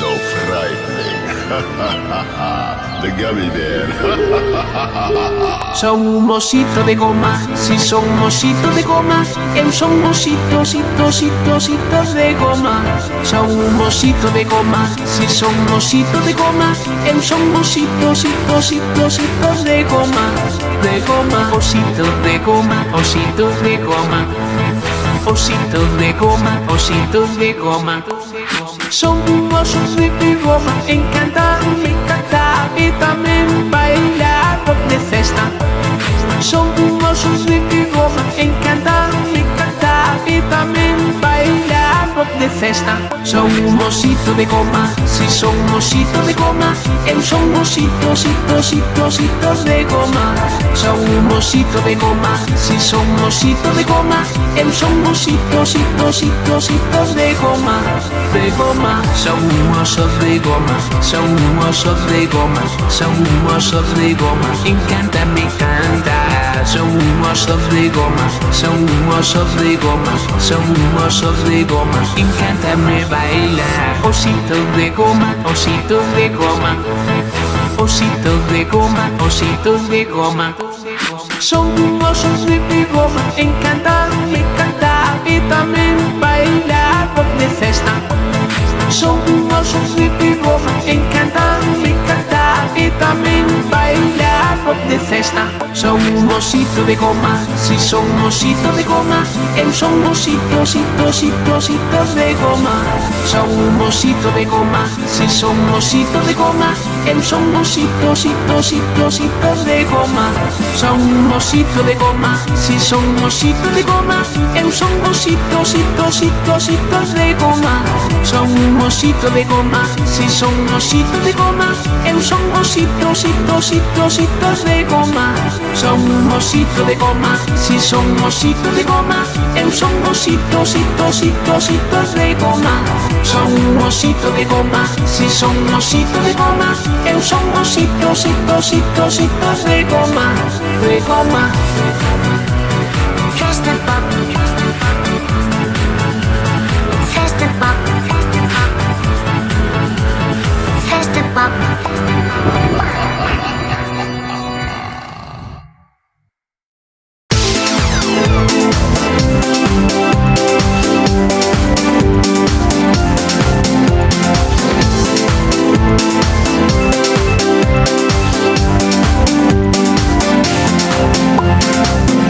so frightening. The gummy bear. Son un mosito de goma, si son un mosito de goma. Eu son un mosito, de goma. Son un mosito de goma, si son un mosito de goma. Eu son un mosito, de goma. De goma, osito de goma, osito de goma. Osito de goma, osito de goma. Son un oso de goma, encanta, me encanta. Y también bailar rock de cesta. Son un oso de goma, encanta, me encanta. Y también bailar rock de cesta. Son un mosito de goma, si son un mosito de goma. Eu son un mosito, de goma. Son un mosito de goma, si son un mosito de goma. Eu son un mosito, de goma. De goma, son un oso de goma, son un oso de goma, son un oso de goma. Encanta, me encanta. Son un oso de goma, son un oso de goma, son un oso de goma. Encanta, me baila. Osito de goma, osito de goma. Osito de goma, osito de goma. Son un oso de goma, encanta, me encanta. Y también bailar rock de cesta. Son un oso de goma, encanta, me encanta. Y también bailar rock de cesta. Son un mosito de goma, si son un mosito de goma. Eu son un mosito, de goma. Son un mosito de goma, si son un mosito de goma. Eu son un mosito, de goma. Son un mosito de goma, si son un mosito de goma. Eu son un mosito, de goma. Son un mosito de goma, si son un mosito de goma. Eu son un mosito, de goma. Son un mosito de goma, si son un mosito de goma. Eu son un mosito, de goma. Son un mosito de goma, si son un mosito de goma. Eu son un mosito, de goma. De goma. Frosted pop.